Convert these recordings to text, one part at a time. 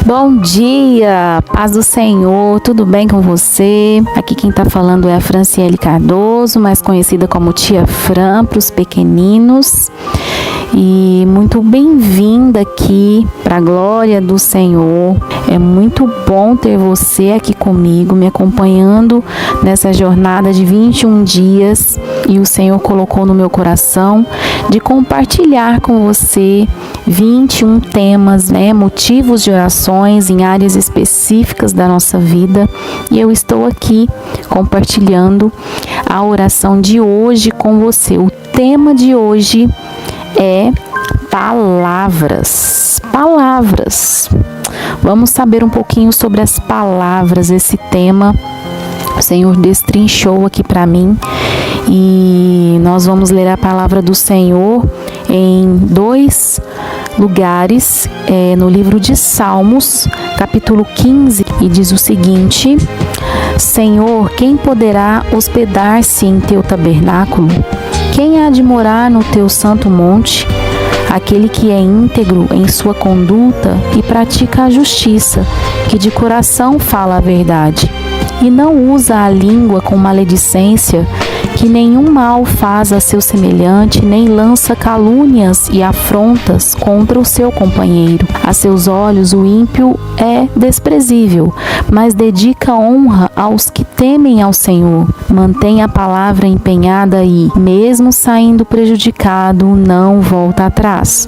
Bom dia, paz do Senhor, tudo bem com você? Aqui quem tá falando é a Franciele Cardoso, mais conhecida como Tia Fran para os pequeninos. E muito bem-vinda aqui para a glória do Senhor. É muito bom ter você aqui comigo, me acompanhando nessa jornada de 21 dias. E o Senhor colocou no meu coração de compartilhar com você 21 temas, motivos de orações em áreas específicas da nossa vida. E eu estou aqui compartilhando a oração de hoje com você. O tema de hoje é palavras. Palavras. Vamos saber um pouquinho sobre as palavras. Esse tema o Senhor destrinchou aqui para mim. E nós vamos ler a palavra do Senhor em 2 lugares, no livro de Salmos, capítulo 15, e diz o seguinte: Senhor, quem poderá hospedar-se em teu tabernáculo? Quem há de morar no teu santo monte? Aquele que é íntegro em sua conduta e pratica a justiça, que de coração fala a verdade, e não usa a língua com maledicência, que nenhum mal faz a seu semelhante, nem lança calúnias e afrontas contra o seu companheiro. A seus olhos o ímpio é desprezível, mas dedica honra aos que temem ao Senhor. Mantém a palavra empenhada e, mesmo saindo prejudicado, não volta atrás.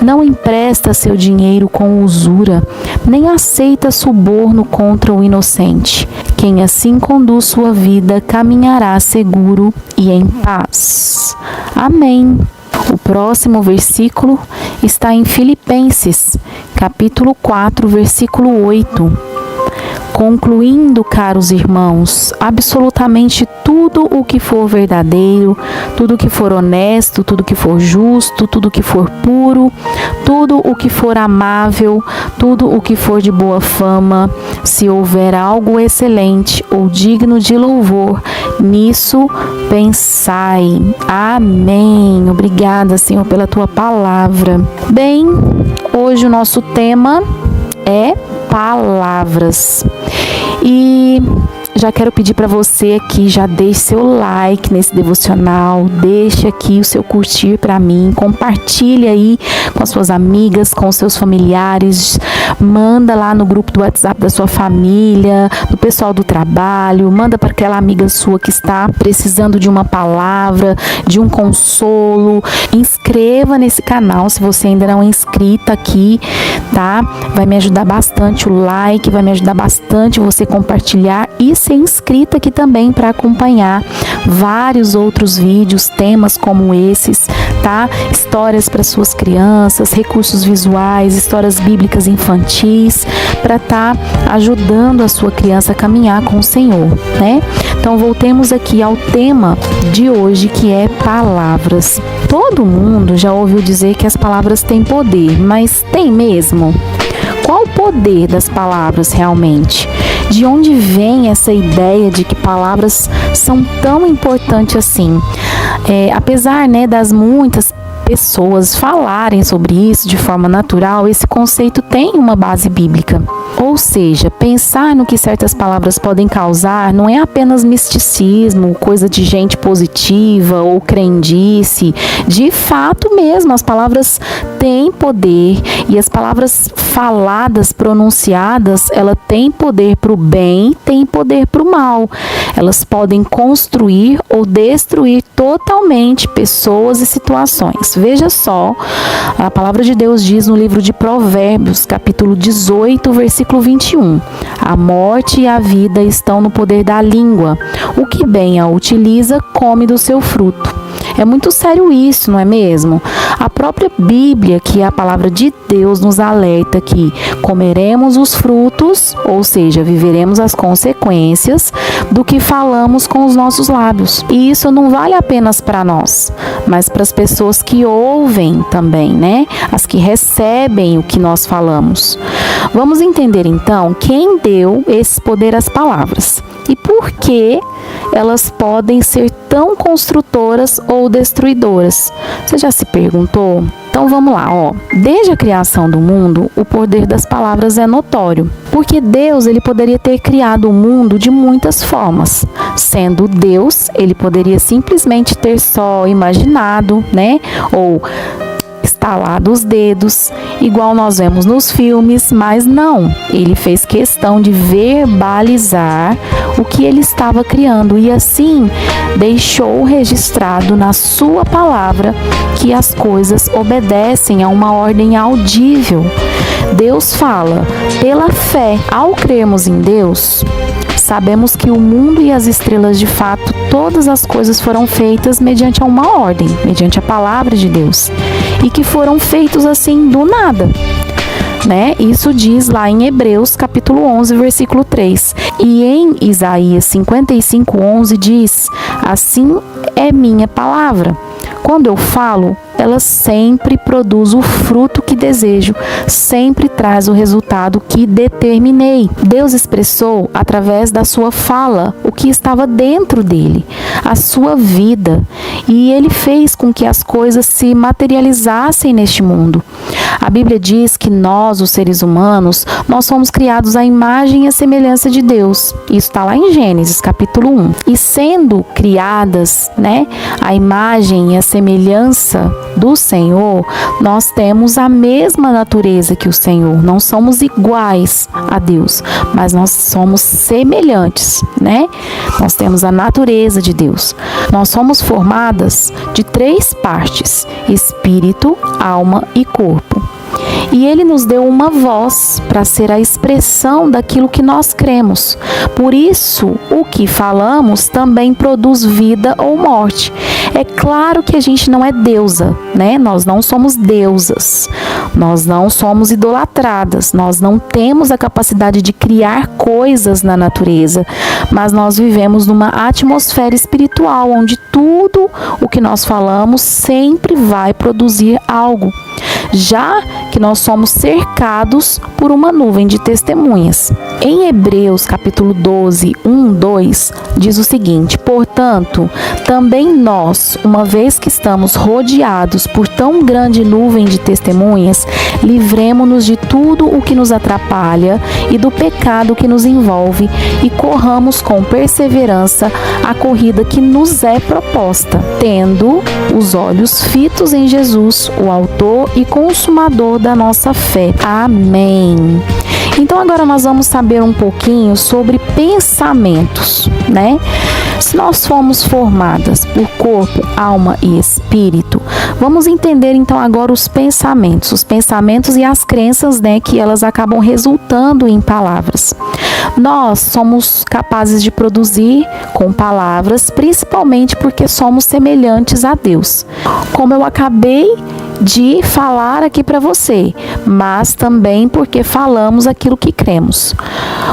Não empresta seu dinheiro com usura, nem aceita suborno contra o inocente. Quem assim conduz sua vida caminhará seguro e em paz. Amém. O próximo versículo está em Filipenses, capítulo 4, versículo 8. Concluindo, caros irmãos, absolutamente tudo o que for verdadeiro, tudo o que for honesto, tudo o que for justo, tudo o que for puro, tudo o que for amável, tudo o que for de boa fama, se houver algo excelente ou digno de louvor, nisso pensai. Amém. Obrigada, Senhor, pela tua palavra. Bem, hoje o nosso tema é palavras. E já quero pedir para você aqui, já deixe seu like nesse devocional, deixe aqui o seu curtir para mim, compartilhe aí com as suas amigas, com os seus familiares, manda lá no grupo do WhatsApp da sua família, do pessoal do trabalho, manda para aquela amiga sua que está precisando de uma palavra, de um consolo. Inscreva nesse canal se você ainda não é inscrita aqui, tá? Vai me ajudar bastante o like, vai me ajudar bastante você compartilhar e ser inscrita aqui também para acompanhar vários outros vídeos, temas como esses, tá? Histórias para suas crianças, recursos visuais, histórias bíblicas infantis, para estar ajudando a sua criança a caminhar com o Senhor, né? Então voltemos aqui ao tema de hoje, que é palavras. Todo mundo já ouviu dizer que as palavras têm poder, mas tem mesmo? Qual o poder das palavras realmente? De onde vem essa ideia de que palavras são tão importantes assim? Apesar, das muitas pessoas falarem sobre isso de forma natural, esse conceito tem uma base bíblica. Ou seja, pensar no que certas palavras podem causar não é apenas misticismo, coisa de gente positiva ou crendice. De fato mesmo, as palavras têm poder, e as palavras faladas, pronunciadas, ela tem poder para o bem, tem poder para o mal. Elas podem construir ou destruir totalmente pessoas e situações. Veja só, a palavra de Deus diz no livro de Provérbios, capítulo 18, versículo 21. A morte e a vida estão no poder da língua. O que bem a utiliza, come do seu fruto. É muito sério isso, não é mesmo? A própria Bíblia, que é a palavra de Deus, nos alerta que comeremos os frutos, ou seja, viveremos as consequências do que falamos com os nossos lábios. E isso não vale apenas para nós, mas para as pessoas que ouvem também, né? As que recebem o que nós falamos. Vamos entender então quem deu esse poder às palavras e por que elas podem ser tão construtoras ou destruidoras? Você já se perguntou? Então vamos lá, ó. Desde a criação do mundo, o poder das palavras é notório, porque Deus, ele poderia ter criado o mundo de muitas formas. Sendo Deus, ele poderia simplesmente ter só imaginado, né? Ou estalado os dedos, igual nós vemos nos filmes, mas não. Ele fez questão de verbalizar o que ele estava criando e assim deixou registrado na sua palavra que as coisas obedecem a uma ordem audível. Deus fala pela fé. Ao crermos em Deus, sabemos que o mundo e as estrelas, de fato, todas as coisas foram feitas mediante uma ordem, mediante a palavra de Deus, e que foram feitos assim do nada, né? Isso diz lá em Hebreus capítulo 11, versículo 3. E em Isaías 55:11 diz: assim é minha palavra. Quando eu falo, ela sempre produz o fruto que desejo, sempre traz o resultado que determinei. Deus expressou através da sua fala o que estava dentro dele, a sua vida, e ele fez com que as coisas se materializassem neste mundo. A Bíblia diz que nós, os seres humanos, nós somos criados à imagem e à semelhança de Deus. Isso está lá em Gênesis capítulo 1. E sendo criadas, né, à imagem e à semelhança do Senhor, nós temos a mesma natureza que o Senhor. Não somos iguais a Deus, mas nós somos semelhantes, né? Nós temos a natureza de Deus. Nós somos formadas de 3 partes: espírito, alma e corpo. E ele nos deu uma voz para ser a expressão daquilo que nós cremos. Por isso, o que falamos também produz vida ou morte. É claro que a gente não é deusa, né? Nós não somos deusas. Nós não somos idolatradas. Nós não temos a capacidade de criar coisas na natureza. Mas nós vivemos numa atmosfera espiritual, onde tudo o que nós falamos sempre vai produzir algo. Já que nós somos cercados por uma nuvem de testemunhas. Em Hebreus capítulo 12, 1, 2, diz o seguinte: portanto, também nós, uma vez que estamos rodeados por tão grande nuvem de testemunhas, livremo-nos de tudo o que nos atrapalha e do pecado que nos envolve e corramos com perseverança a corrida que nos é proposta, tendo os olhos fitos em Jesus, o autor e consumador da nossa fé. Amém. Então agora nós vamos saber um pouquinho sobre pensamentos, né? Se nós fomos formadas por corpo, alma e espírito, vamos entender então agora os pensamentos e as crenças, né, que elas acabam resultando em palavras. Nós somos capazes de produzir com palavras, principalmente porque somos semelhantes a Deus. Como eu acabei de falar aqui para você, mas também porque falamos aquilo que cremos.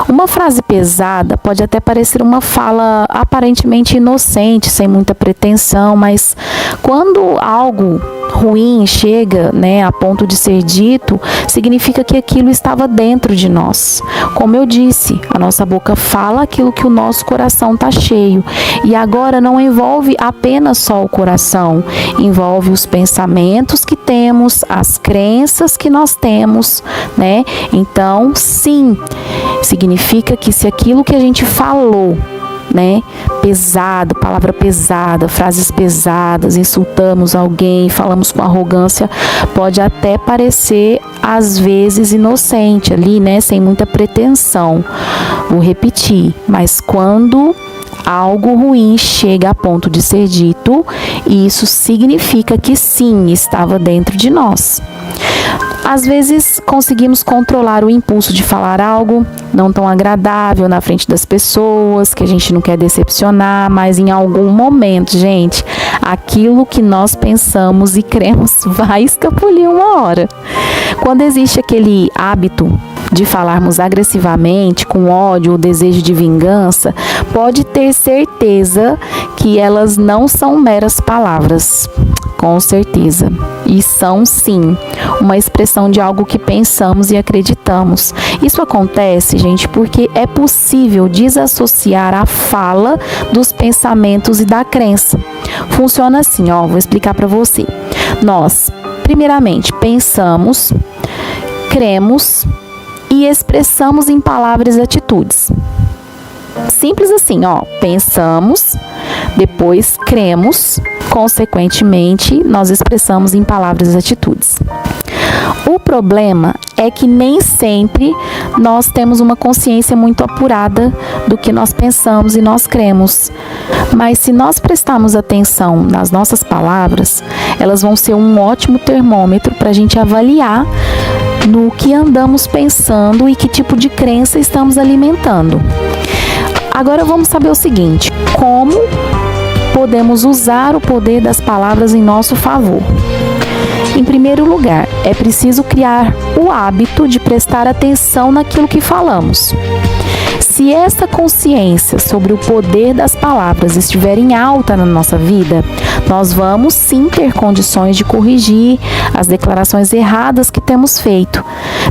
Uma frase pesada pode até parecer uma fala aparentemente inocente, sem muita pretensão, mas quando algo ruim chega, né, a ponto de ser dito, significa que aquilo estava dentro de nós. Como eu disse, a nossa boca fala aquilo que o nosso coração está cheio. E agora não envolve apenas só o coração, envolve os pensamentos que temos, as crenças que nós temos, né? Então, sim, significa que se aquilo que a gente falou, né, pesado, palavra pesada, frases pesadas, insultamos alguém, falamos com arrogância, pode até parecer às vezes inocente ali, né, sem muita pretensão. Vou repetir, mas quando algo ruim chega a ponto de ser dito, isso significa que sim, estava dentro de nós. Às vezes conseguimos controlar o impulso de falar algo não tão agradável na frente das pessoas, que a gente não quer decepcionar, mas em algum momento, gente, aquilo que nós pensamos e cremos vai escapulir uma hora. Quando existe aquele hábito de falarmos agressivamente, com ódio ou desejo de vingança, pode ter certeza que elas não são meras palavras. Com certeza. E são, sim, uma expressão de algo que pensamos e acreditamos. Isso acontece, gente, porque é possível desassociar a fala dos pensamentos e da crença. Funciona assim, vou explicar para você. Nós, primeiramente, pensamos, cremos e expressamos em palavras e atitudes. Simples assim, pensamos, depois cremos, consequentemente, nós expressamos em palavras e atitudes. O problema é que nem sempre nós temos uma consciência muito apurada do que nós pensamos e nós cremos. Mas se nós prestarmos atenção nas nossas palavras, elas vão ser um ótimo termômetro para a gente avaliar no que andamos pensando e que tipo de crença estamos alimentando. Agora vamos saber o seguinte: como podemos usar o poder das palavras em nosso favor? Em primeiro lugar, é preciso criar o hábito de prestar atenção naquilo que falamos. Se esta consciência sobre o poder das palavras estiver em alta na nossa vida, nós vamos sim ter condições de corrigir as declarações erradas que temos feito.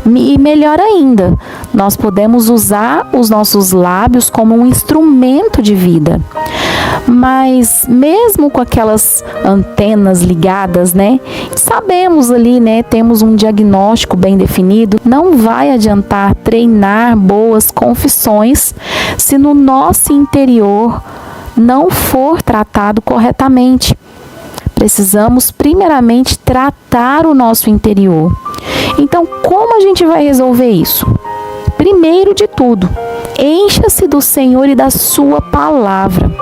E melhor ainda, nós podemos usar os nossos lábios como um instrumento de vida. Mas mesmo com aquelas antenas ligadas, sabemos ali, temos um diagnóstico bem definido, não vai adiantar treinar boas confissões se no nosso interior não for tratado corretamente. Precisamos primeiramente tratar o nosso interior. Então, como a gente vai resolver isso? Primeiro de tudo, encha-se do Senhor e da sua palavra.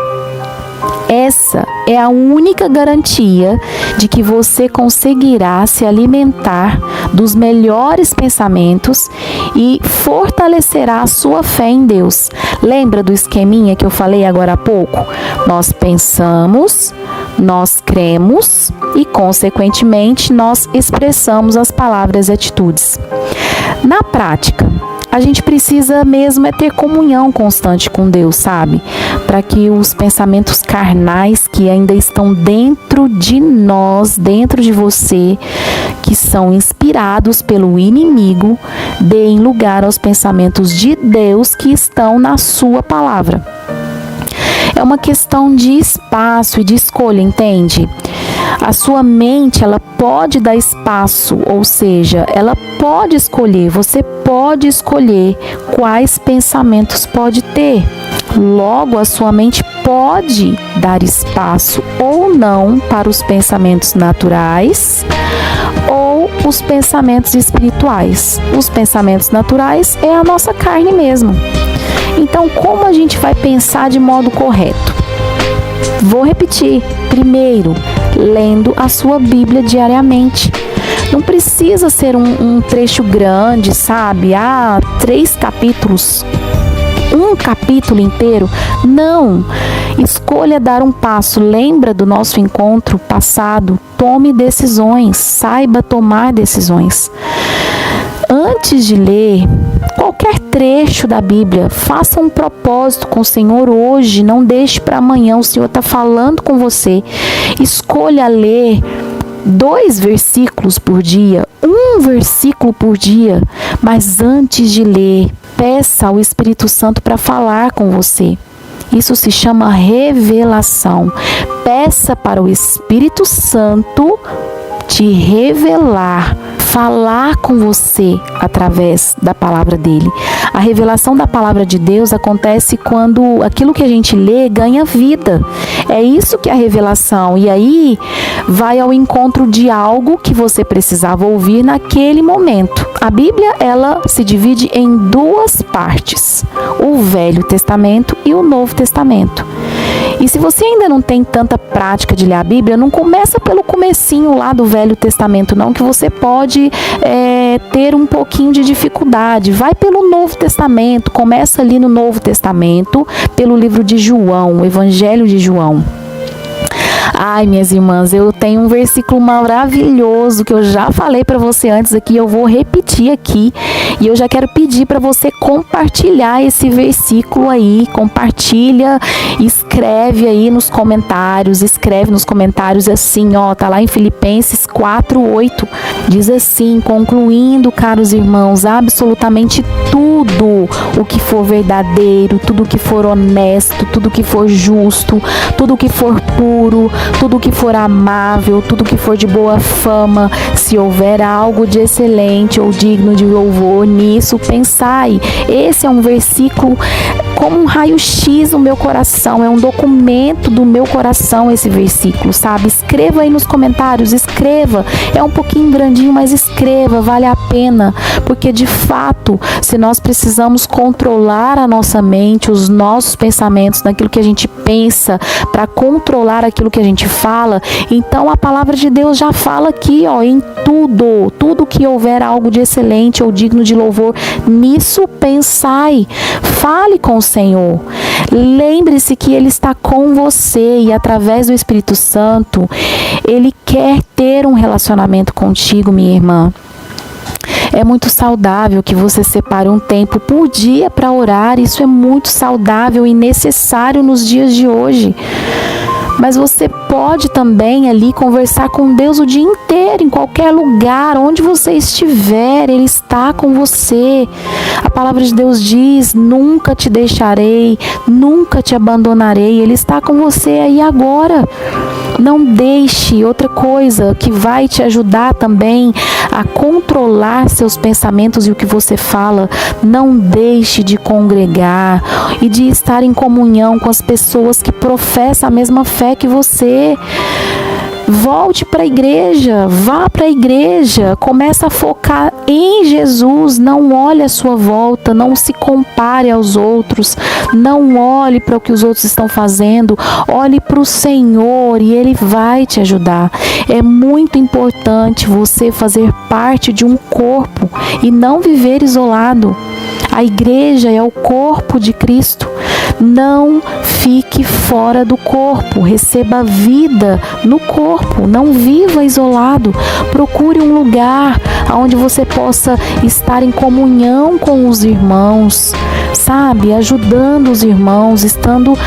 Essa é a única garantia de que você conseguirá se alimentar dos melhores pensamentos e fortalecerá a sua fé em Deus. Lembra do esqueminha que eu falei agora há pouco? Nós pensamos, nós cremos e, consequentemente, nós expressamos as palavras e atitudes. Na prática, a gente precisa mesmo ter comunhão constante com Deus, sabe? Para que os pensamentos carnais que ainda estão dentro de nós, dentro de você, que são inspirados pelo inimigo, deem lugar aos pensamentos de Deus que estão na sua palavra. É uma questão de espaço e de escolha, entende? A sua mente, ela pode dar espaço, ou seja, ela pode escolher, você pode escolher quais pensamentos pode ter. Logo, a sua mente pode dar espaço ou não para os pensamentos naturais ou os pensamentos espirituais. Os pensamentos naturais é a nossa carne mesmo. Então, como a gente vai pensar de modo correto? Vou repetir. Primeiro, lendo a sua Bíblia diariamente. Não precisa ser um trecho grande, sabe? 3 capítulos, um capítulo inteiro. Não. Escolha dar um passo. Lembra do nosso encontro passado? Tome decisões. Saiba tomar decisões. Antes de ler qualquer trecho da Bíblia, faça um propósito com o Senhor hoje, não deixe para amanhã, o Senhor está falando com você. Escolha ler 2 versículos por dia, 1 versículo por dia, mas antes de ler, peça ao Espírito Santo para falar com você. Isso se chama revelação. Peça para o Espírito Santo te revelar, falar com você através da palavra dele. A revelação da palavra de Deus acontece quando aquilo que a gente lê ganha vida. É isso que é a revelação. E aí vai ao encontro de algo que você precisava ouvir naquele momento. A Bíblia, ela se divide em 2 partes: o Velho Testamento e o Novo Testamento. E se você ainda não tem tanta prática de ler a Bíblia, não começa pelo comecinho lá do Velho Testamento, não, que você pode ter um pouquinho de dificuldade. Vai pelo Novo Testamento, começa ali no Novo Testamento, pelo livro de João, o Evangelho de João. Ai, minhas irmãs, eu tenho um versículo maravilhoso que eu já falei para você antes aqui, eu vou repetir aqui. E eu já quero pedir para você compartilhar esse versículo aí, compartilha, escreve aí nos comentários, assim, ó, tá lá em Filipenses 4:8, diz assim: concluindo, caros irmãos, absolutamente tudo o que for verdadeiro, tudo o que for honesto, tudo o que for justo, tudo o que for puro, tudo o que for amável, tudo o que for de boa fama, se houver algo de excelente ou digno de louvor, nisso pensai. Esse é um versículo como um raio-x no meu coração, é um documento do meu coração esse versículo, sabe? Escreva aí nos comentários, escreva, é um pouquinho grandinho, mas escreva, vale a pena, porque de fato, se nós precisamos controlar a nossa mente, os nossos pensamentos, naquilo que a gente pensa, para controlar aquilo que a gente fala, então a palavra de Deus já fala aqui, ó, em tudo que houver algo de excelente ou digno de louvor, nisso pensai. Fale com o Senhor. Lembre-se que Ele está com você e através do Espírito Santo, Ele quer ter um relacionamento contigo, minha irmã. É muito saudável que você separe um tempo por dia para orar. Isso é muito saudável e necessário nos dias de hoje. Mas você pode também ali conversar com Deus o dia inteiro, em qualquer lugar, onde você estiver, Ele está com você. A palavra de Deus diz: nunca te deixarei, nunca te abandonarei. Ele está com você aí agora. Não deixe. Outra coisa que vai te ajudar também a controlar seus pensamentos e o que você fala, não deixe de congregar e de estar em comunhão com as pessoas que professam a mesma fé que você. Volte para a igreja, vá para a igreja, começa a focar em Jesus, não olhe à sua volta, não se compare aos outros, não olhe para o que os outros estão fazendo, olhe para o Senhor e Ele vai te ajudar. É muito importante você fazer parte de um corpo e não viver isolado. A igreja é o corpo de Cristo. Não fique fora do corpo, receba vida no corpo, não viva isolado. Procure um lugar onde você possa estar em comunhão com os irmãos, sabe? Ajudando os irmãos, estando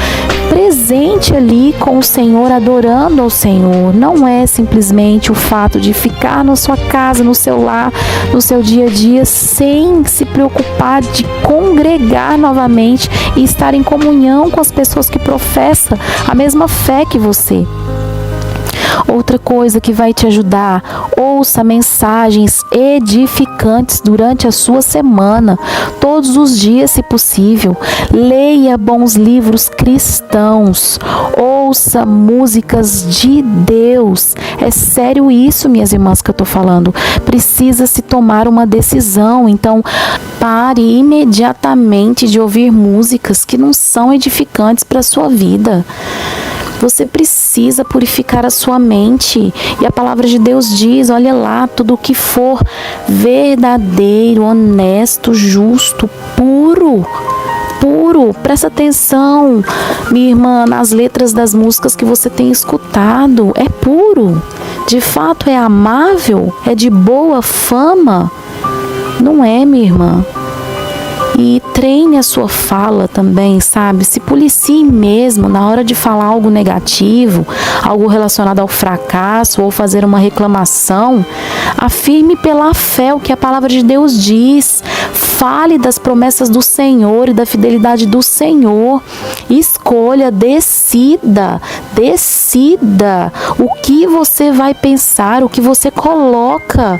presente ali com o Senhor, adorando ao Senhor. Não é simplesmente o fato de ficar na sua casa, no seu lar, no seu dia a dia, sem se preocupar de congregar novamente e estar em comunhão com as pessoas que professam a mesma fé que você. Outra coisa que vai te ajudar: ouça mensagens edificantes durante a sua semana, todos os dias, se possível. Leia bons livros cristãos, ouça músicas de Deus. É sério isso, minhas irmãs, que eu estou falando. Precisa-se tomar uma decisão, então pare imediatamente de ouvir músicas que não são edificantes para a sua vida. Você precisa purificar a sua mente. E a palavra de Deus diz, olha lá, tudo o que for verdadeiro, honesto, justo, puro. Presta atenção, minha irmã, nas letras das músicas que você tem escutado. É puro. De fato é amável, é de boa fama. Não é, minha irmã? E treine a sua fala também, sabe? Se policie mesmo na hora de falar algo negativo, algo relacionado ao fracasso ou fazer uma reclamação. Afirme pela fé o que a palavra de Deus diz. Fale das promessas do Senhor e da fidelidade do Senhor. Escolha, decida o que você vai pensar, o que você coloca.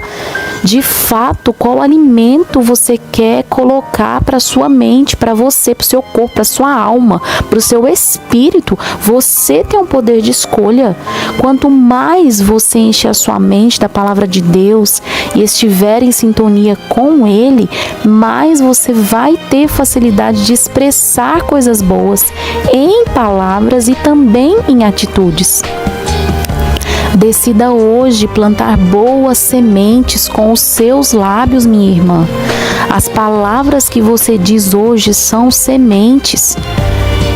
De fato, qual alimento você quer colocar para sua mente, para você, para o seu corpo, para sua alma, para o seu espírito. Você tem um poder de escolha. Quanto mais você encher a sua mente da palavra de Deus e estiver em sintonia com Ele, mais você vai ter facilidade de expressar coisas boas em palavras e também em atitudes. Decida hoje plantar boas sementes com os seus lábios, minha irmã. As palavras que você diz hoje são sementes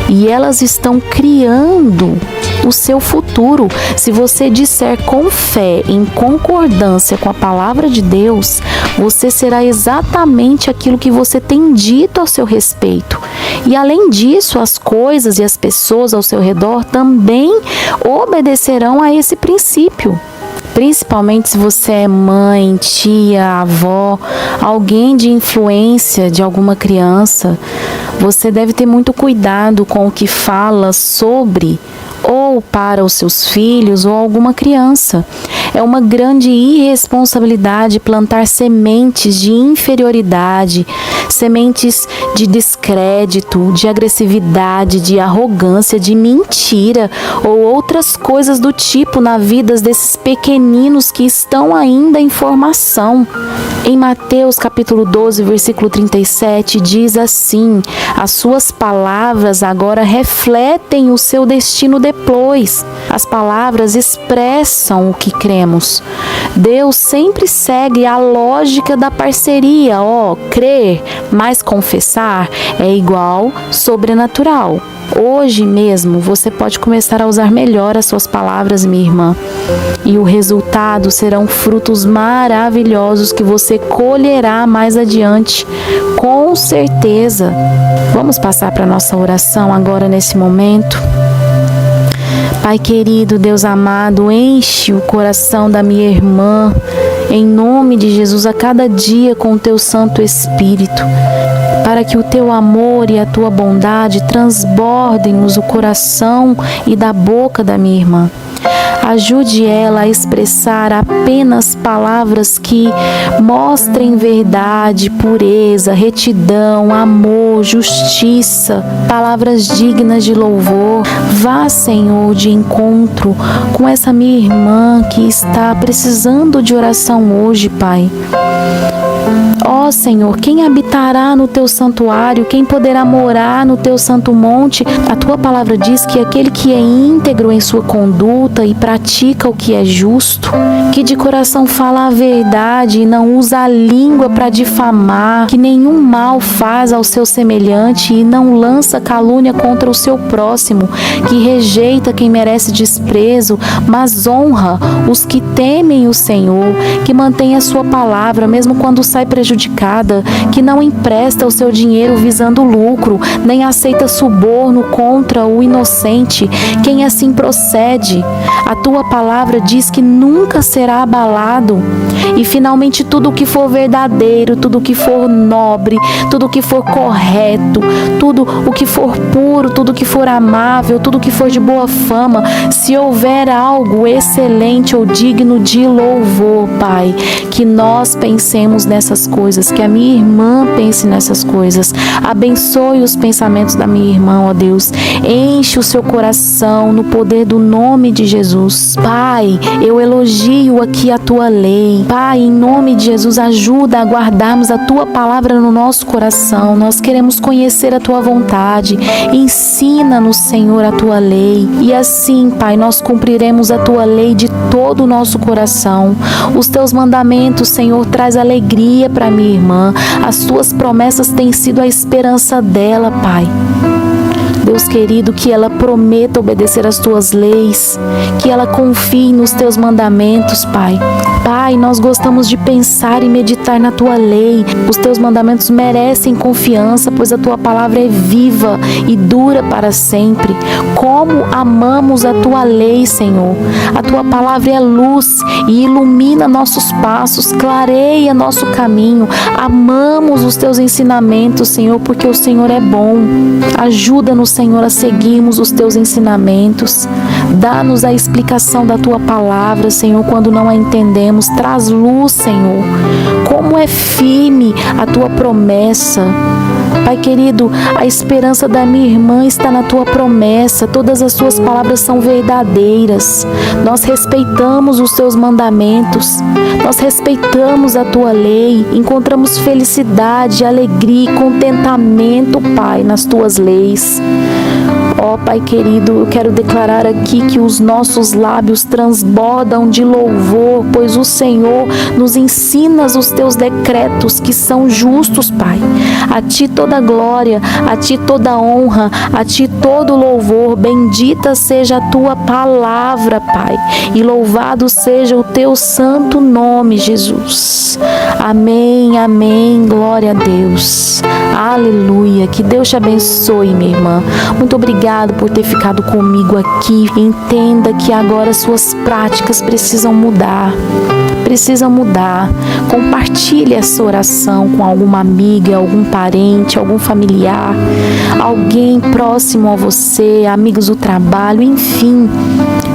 e elas estão criando o seu futuro. Se você disser com fé, em concordância com a palavra de Deus, você será exatamente aquilo que você tem dito ao seu respeito. E além disso, as coisas e as pessoas ao seu redor também obedecerão a esse princípio. Principalmente se você é mãe, tia, avó, alguém de influência de alguma criança, você deve ter muito cuidado com o que fala sobre ou para os seus filhos ou alguma criança. É uma grande irresponsabilidade plantar sementes de inferioridade, sementes de descrédito, de agressividade, de arrogância, de mentira ou outras coisas do tipo na vida desses pequeninos que estão ainda em formação. Em Mateus capítulo 12, versículo 37, diz assim: as suas palavras agora refletem o seu destino depois. As palavras expressam o que cremos. Deus sempre segue a lógica da parceria. Crer mais confessar é igual sobrenatural. Hoje mesmo você pode começar a usar melhor as suas palavras, minha irmã. E o resultado serão frutos maravilhosos que você colherá mais adiante, com certeza. Vamos passar para a nossa oração agora nesse momento. Pai querido, Deus amado, enche o coração da minha irmã, em nome de Jesus, a cada dia com o Teu Santo Espírito, para que o Teu amor e a Tua bondade transbordem-nos o coração e da boca da minha irmã. Ajude ela a expressar apenas palavras que mostrem verdade, pureza, retidão, amor, justiça, palavras dignas de louvor. Vá, Senhor, de encontro com essa minha irmã que está precisando de oração hoje, Pai. Ó Senhor, quem habitará no Teu santuário? Quem poderá morar no Teu santo monte? A Tua palavra diz que aquele que é íntegro em sua conduta e pratica o que é justo, que de coração fala a verdade e não usa a língua para difamar, que nenhum mal faz ao seu semelhante e não lança calúnia contra o seu próximo, que rejeita quem merece desprezo, mas honra os que temem o Senhor, que mantém a sua palavra mesmo quando sai prejudicada, que não empresta o seu dinheiro visando lucro, nem aceita suborno contra o inocente. Quem assim procede, a Tua palavra diz que nunca será abalado. E finalmente tudo o que for verdadeiro, tudo o que for nobre, tudo o que for correto, tudo o que for puro, tudo o que for amável, tudo o que for de boa fama, se houver algo excelente ou digno de louvor, Pai, que nós pensemos nessas coisas, que a minha irmã pense nessas coisas. Abençoe os pensamentos da minha irmã, ó Deus. Enche o seu coração no poder do nome de Jesus. Pai, eu elogio aqui a Tua lei. Pai, em nome de Jesus, ajuda a guardarmos a Tua palavra no nosso coração. Nós queremos conhecer a Tua vontade. Ensina-nos, Senhor, a Tua lei. E assim, Pai, nós cumpriremos a Tua lei de todo o nosso coração. Os Teus mandamentos, Senhor, traz alegria para minha irmã. As Tuas promessas têm sido a esperança dela, Pai. Deus querido, que ela prometa obedecer às Tuas leis, que ela confie nos Teus mandamentos, Pai. Pai, nós gostamos de pensar e meditar na Tua lei. Os Teus mandamentos merecem confiança, pois a Tua palavra é viva e dura para sempre. Como amamos a Tua lei, Senhor. A Tua palavra é luz e ilumina nossos passos, clareia nosso caminho. Amamos os Teus ensinamentos, Senhor, porque o Senhor é bom. Ajuda-nos, Senhor, a seguirmos os Teus ensinamentos. Dá-nos a explicação da Tua palavra, Senhor, quando não a entendemos. Traz luz, Senhor. Como é firme a Tua promessa. Pai querido, a esperança da minha irmã está na Tua promessa. Todas as Tuas palavras são verdadeiras. Nós respeitamos os Teus mandamentos. Nós respeitamos a Tua lei. Encontramos felicidade, alegria e contentamento, Pai, nas Tuas leis. Ó Pai querido, eu quero declarar aqui que os nossos lábios transbordam de louvor, pois o Senhor nos ensina os teus decretos que são justos, Pai. A Ti toda glória, a Ti toda honra, a Ti todo louvor. Bendita seja a Tua palavra, Pai, e louvado seja o Teu santo nome, Jesus. Amém, amém, glória a Deus. Aleluia, que Deus te abençoe, minha irmã. Muito obrigado por ter ficado comigo aqui. Entenda que agora suas práticas precisam mudar. Compartilhe essa oração com alguma amiga, algum parente, algum familiar, alguém próximo a você, amigos do trabalho, enfim.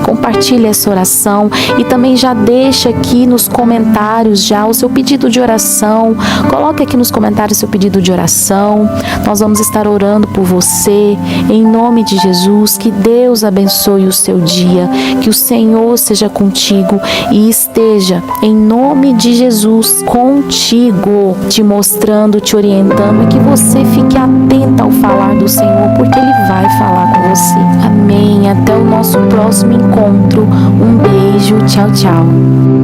Compartilhe essa oração e também já deixa aqui nos comentários já o seu pedido de oração. Coloque aqui nos comentários seu pedido de oração. Nós vamos estar orando por você em nome de Jesus. Que Deus abençoe o seu dia, que o Senhor seja contigo e esteja em nome de Jesus contigo, te mostrando, te orientando, e que você fique atenta ao falar do Senhor, porque Ele vai falar com você. Amém. Até o nosso próximo encontro. Um beijo. Tchau, tchau.